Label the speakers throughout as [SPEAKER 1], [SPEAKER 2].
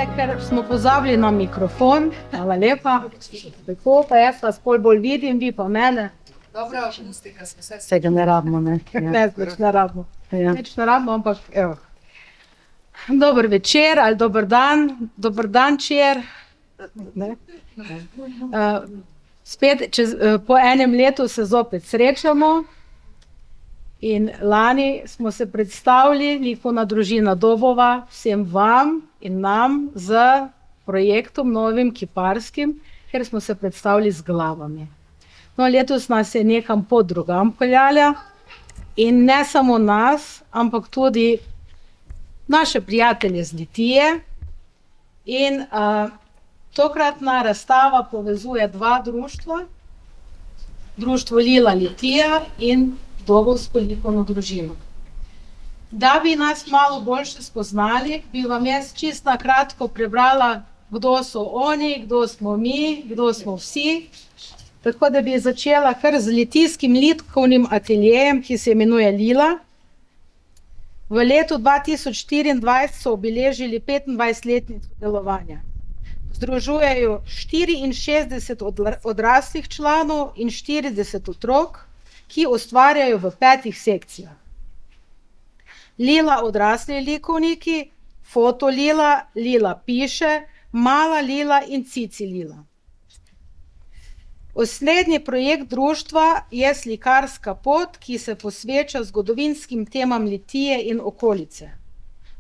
[SPEAKER 1] se, ker smo pozabili na mikrofon. Hvala lepa. Tako, pa jaz vas bolj vidim, vi pa mene.
[SPEAKER 2] Dobro, akustika smo vse.
[SPEAKER 3] Vsega ne rabimo, ne.
[SPEAKER 1] Ne, nič ne rabimo.
[SPEAKER 3] Ja.
[SPEAKER 1] Nič ne rabimo, ampak evo. Dober večer ali dober dan čer. Ne? Spet, po enem letu se zopet srečamo. In lani smo se predstavili, Likovna družina Dobova, vsem vam in nam z projektom novim kiparskim, ker smo se predstavili z glavami. No, letos nas je nekam po drugam peljala in ne samo nas, ampak tudi naše prijatelje z Litije. In tokratna razstava povezuje dva društva, društvo Lila Litija in Dobovsko likovno družino. Da bi nas malo boljše spoznali, bi vam jaz čisto na kratko prebrala, kdo so oni, kdo smo mi, kdo smo vsi. Tako da bi začela kar z litijskim likovnim ateljejem, ki se imenuje Lila. V letu 2024 so obeležili 25-letnico delovanja. Združujejo 64 odraslih članov in 40 otrok, ki ustvarjajo v 5 sekcijah. Lila odrasli likovniki, Foto Lila, Lila piše, Mala Lila in Cici Lila. Osrednji projekt društva je slikarska pot, ki se posveča zgodovinskim temam Litije in okolice.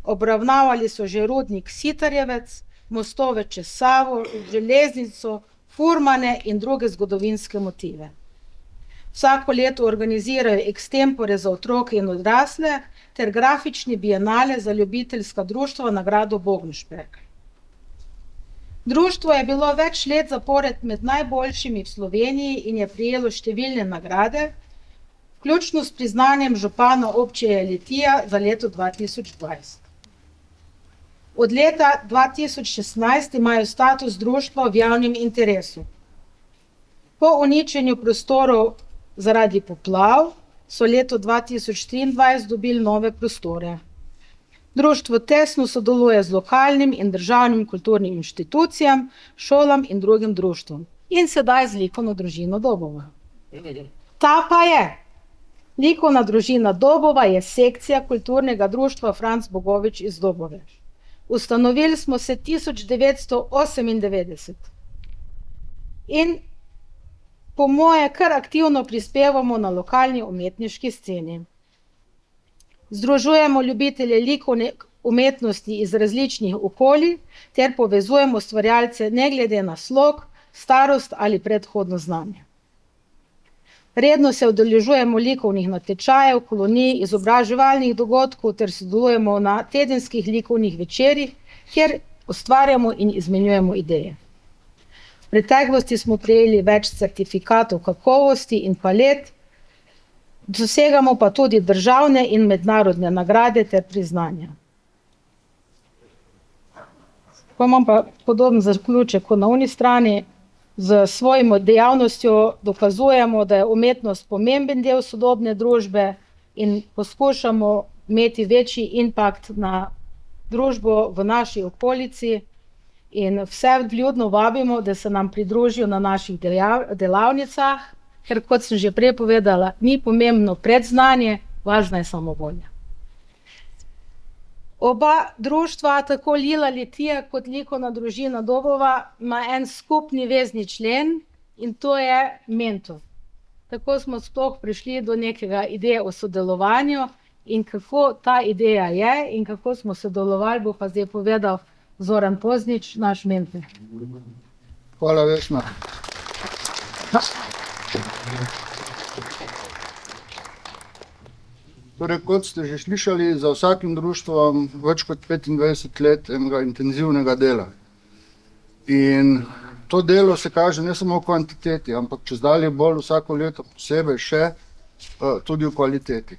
[SPEAKER 1] Obravnavali so že rudnik Sitarjevec, mostove čez Savo, železnico, furmane in druge zgodovinske motive. Vsako leto organizirajo ekstempore za otroke in odrasle ter grafični bienale za ljubiteljska društva na gradu Bognšberg. Društvo je bilo več let zapored med najboljšimi v Sloveniji in je prejelo številne nagrade, vključno s priznanjem župana občine Litija za leto 2020. Od leta 2016 imajo status društva v javnem interesu. Po uničenju prostorov zaradi poplav so leto 2023 dobili nove prostore. Društvo tesno sodeluje z lokalnim in državnim kulturnim inštitucijam, šolam in drugim društvom. In sedaj z Likovno družino Dobova. Ta pa je. Likovna družina Dobova je sekcija kulturnega društva Franc Bogovič iz Dobove. Ustanovili smo se 1998. In po moje kar aktivno prispevamo na lokalni umetniški sceni. Združujemo ljubitelje likovne umetnosti iz različnih okolij ter povezujemo ustvarjalce ne glede na slog, starost ali predhodno znanje. Redno se udeležujemo likovnih natečajev, kolonij, izobraževalnih dogodkov ter sodelujemo na tedenskih likovnih večerih, kjer ustvarjamo in izmenjujemo ideje. V preteklosti smo prejeli več certifikatov kakovosti in palet, dosegamo pa tudi državne in mednarodne nagrade ter priznanja. Pa imam pa podoben zaključek kot na oni strani. Z svojimo dejavnostjo dokazujemo, da je umetnost pomemben del sodobne družbe in poskušamo imeti večji impact na družbo v naši okolici in vse vljudno vabimo, da se nam pridružijo na naših delavnicah, ker kot sem že prej povedala, ni pomembno predznanje, važna je samovolja. Oba društva, tako Lila Litija kot Likovna družina Dobova, ima en skupni vezni člen in to je mentor. Tako smo sploh prišli do nekega ideje o sodelovanju in kako ta ideja je in kako smo sodelovali, bo pa zdaj povedal Zoran Poznič, naš mentor.
[SPEAKER 4] Hvala, Vesna. Torej, kot ste že slišali, za vsakim društvom več kot 25 let enega intenzivnega dela. In to delo se kaže ne samo v kvantiteti, ampak čezdalje bolj vsako leto posebej še tudi v kvaliteti.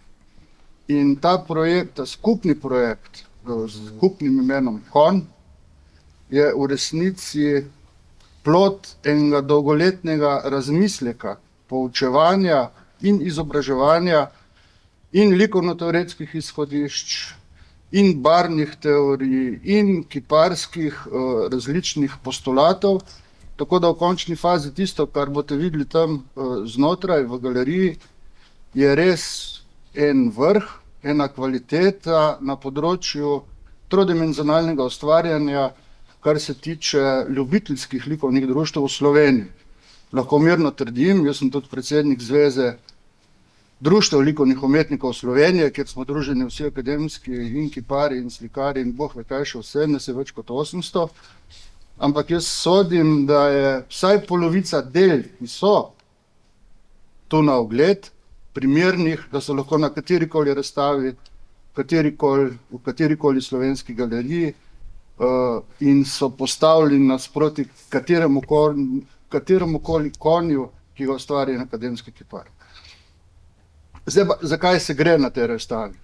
[SPEAKER 4] In ta projekt, ta skupni projekt z skupnim imenom KON je v resnici plod enega dolgoletnega razmisleka, poučevanja in izobraževanja in likovno-teoretskih izhodišč in barvnih teorij in kiparskih različnih postulatov, tako da v končni fazi tisto, kar boste videli tam znotraj v galeriji, je res en vrh, ena kvaliteta na področju trodimenzionalnega ustvarjanja, kar se tiče ljubiteljskih likovnih društev v Sloveniji. Lahko mirno trdim, jaz sem tudi predsednik Zveze društev likovnih umetnikov Slovenije, kjer smo druženi vsi akademski in kipari in slikari in boh ve kaj še vse, nas je več kot 800. Ampak jaz sodim, da je vsaj polovica del, ki so tu na ogled, primernih, da so lahko na katerikoli razstavi, v katerikoli slovenski galeriji in so postavljeni nasproti kateremukoli konju, ki ga ustvari en akademski kipar. Zdaj pa, zakaj se gre na tej razstavi?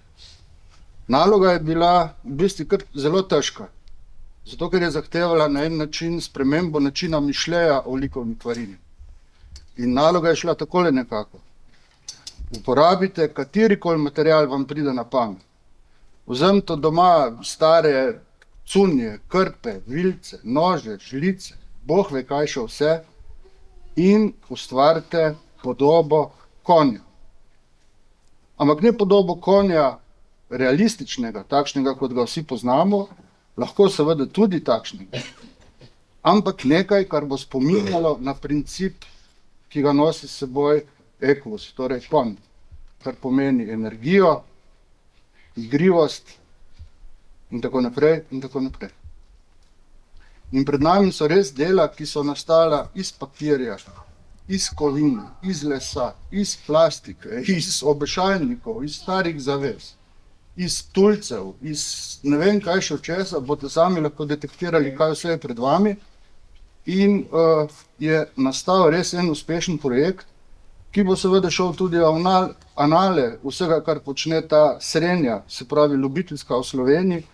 [SPEAKER 4] Naloga je bila v bistvu kar zelo težka, zato ker je zahtevala na en način spremembo načina mišljenja o likovni tvarini. In naloga je šla takole nekako. Uporabite katerikoli material vam pride na pamet. Vzemite doma stare cunje, krpe, vilce, nože, žlice, boh ve kaj še vse in ustvarite podobo konja. Ampak ne podobo konja realističnega, takšnega, kot ga vsi poznamo, lahko seveda tudi takšnega, ampak nekaj, kar bo spominjalo na princip, ki ga nosi s seboj equus, torej konj, kar pomeni energijo, igrivost in tako naprej in tako naprej. In pred nami so res dela, ki so nastala iz papirja, iz kovine, iz lesa, iz plastike, iz obešalnikov, iz starih zaves, iz tulcev, iz ne vem kaj še česa, boste sami lahko detektirali, kaj vse je pred vami. In je nastal res en uspešen projekt, ki bo seveda šel tudi v anale vsega, kar počne ta srenja, se pravi ljubiteljska v Sloveniji,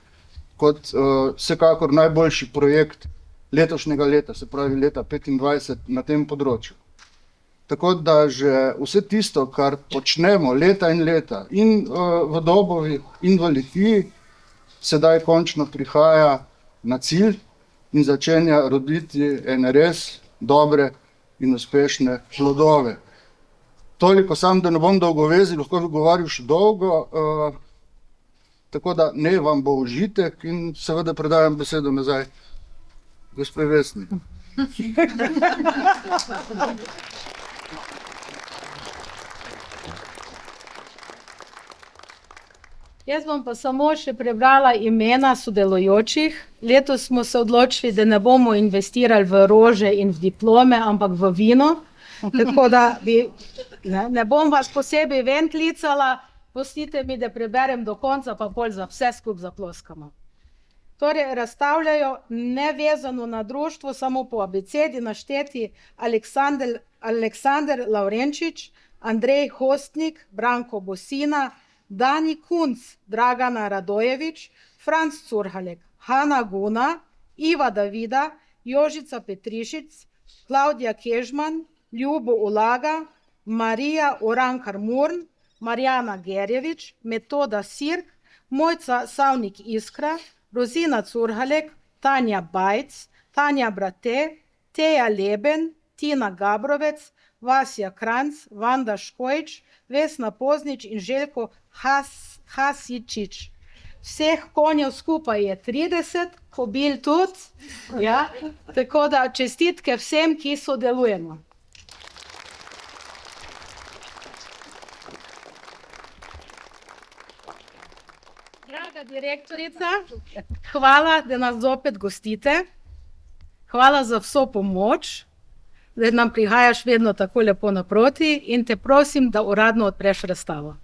[SPEAKER 4] kot vsekakor najboljši projekt letošnjega leta, se pravi leta 2025 na tem področju. Tako da že vse tisto, kar počnemo leta in v Dobovi in v Litiji, sedaj končno prihaja na cilj in začenja roditi ene res dobre in uspešne plodove. Toliko sam, da ne bom dolgovezil, lahko bi govoril še dolgo, tako da ne vam bo užitek in seveda predajam besedo nazaj gospe Vesni.
[SPEAKER 1] Jaz bom pa samo še prebrala imena sodelujočih. Letos smo se odločili, da ne bomo investirali v rože in v diplome, ampak v vino. Tako da ne bom vas posebej ven klicala, pustite mi, da preberem do konca, pa pol za vse skupaj zaploskamo. Torej, razstavljajo nevezano na društvo, samo po abecedi našteti Aleksander Lavrenčič, Andrej Hostnik, Branko Bosina, Dani Kunc, Dragana Radojevič, Franc Curhalek, Hanna Guna, Iva Davida, Jožica Petrišic, Klaudija Kežman, Ljubo Ulaga, Marija Urankar-Murn, Marjana Gerjevič, Metoda Sirk, Mojca Savnik Iskra, Rozina Curhalek, Tanja Bajc, Tanja Brate, Teja Leben, Tina Gabrovec, Vasja Kranc, Vanda Škojč, Vesna Poznič in Željko Hasičič. Vseh konjev skupaj je 30, kobil tudi, ja? Tako da čestitke vsem, ki sodelujemo. Draga direktorica, hvala, da nas zopet gostite. Hvala za vso pomoč, da nam prihajaš vedno tako lepo naproti in te prosim, da uradno odpreš razstavo.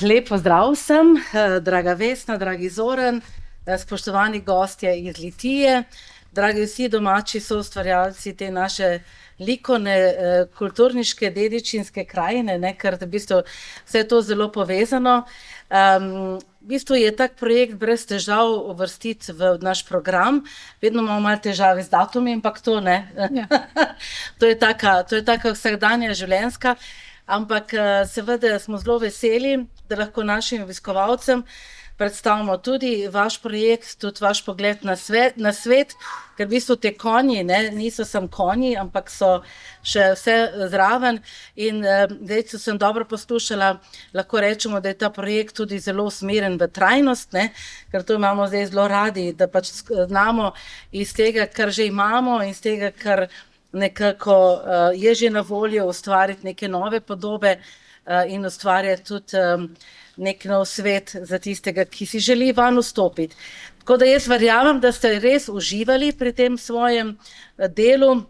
[SPEAKER 3] Lep pozdrav vsem, draga Vesna, dragi Zoran, spoštovani gostje iz Litije, dragi vsi domači soustvarjalci te naše likovne, kulturniške, dedičinske krajine, ker v bistvu vse je to zelo povezano. V bistvu je tak projekt brez težav uvrstiti v naš program. Vedno imamo malo težave z datumi, ampak to ne. To je taka vsakdanja življenjska. ampak seveda smo zelo veseli, da lahko našim obiskovalcem predstavimo tudi vaš projekt, tudi vaš pogled na svet, ker v bistvu te konji, ne, niso samo konji, ampak so še vse zraven. In zdaj, če sem dobro poslušala, lahko rečemo, da je ta projekt tudi zelo usmerjen v trajnost, ne, ker to imamo zdaj zelo radi, da pač znamo iz tega, kar že imamo, in iz tega, kar nekako je že na voljo, ustvariti neke nove podobe in ustvarjati tudi nek nov svet za tistega, ki si želi van vstopiti. Tako da jaz verjamem, da ste res uživali pri tem svojem delu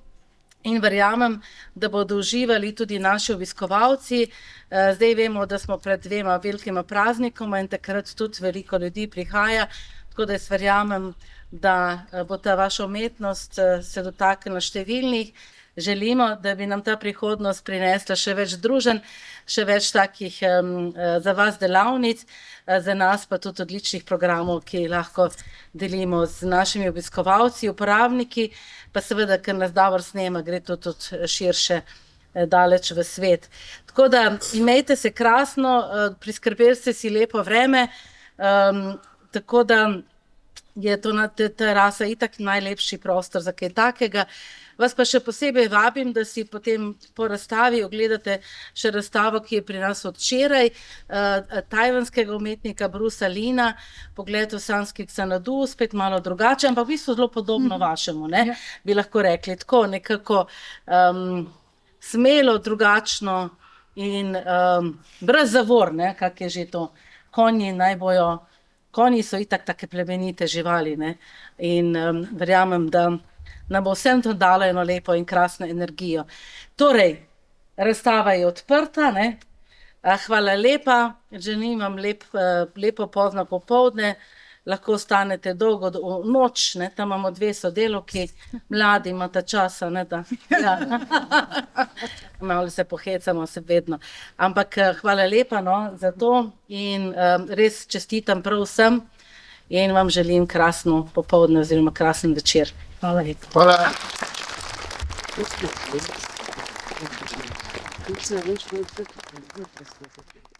[SPEAKER 3] in verjamem, da bodo uživali tudi naši obiskovalci. Zdaj vemo, da smo pred 2 velikima praznikoma in takrat tudi veliko ljudi prihaja, tako da jaz verjamem, da bo ta vaša umetnost se dotaknila številnih. Želimo, da bi nam ta prihodnost prinesla še več druženj, še več takih za vas delavnic, za nas pa tudi odličnih programov, ki lahko delimo z našimi obiskovalci, uporabniki, pa seveda, ker nas dobro snema, gre tudi širše daleč v svet. Tako da imejte se krasno, priskrbeli ste si lepo vreme, tako da je to terasa itak najlepši prostor za kaj takega. Vas pa še posebej vabim, da si potem po razstavi ogledate še razstavo, ki je pri nas od včeraj, tajvanskega umetnika Brucea Leena, Pogled v Sanskrit Xanadu, spet malo drugače, ampak v bistvu zelo podobno vašemu, ne? Bi lahko rekli, tako nekako smelo, drugačno in brez zavor, ne? Kak je že to, konji so itak take plemenite živali, ne? In verjamem, da nam bo vsem to dalo eno lepo in krasno energijo. Torej, razstava je odprta, ne? Hvala lepa, želim vam lepo pozno popoldne, lahko ostanete dolgo v noč, ne? Tam imamo 2 sodelavki, mladi imate časa, ne da. Ja. Malo se pohecamo, se vedno. Ampak hvala lepa, no, za to in res čestitam prav vsem in vam želim krasno popoldne oziroma krasen večer. Hvala lepa.
[SPEAKER 4] Hvala.
[SPEAKER 3] Hvala.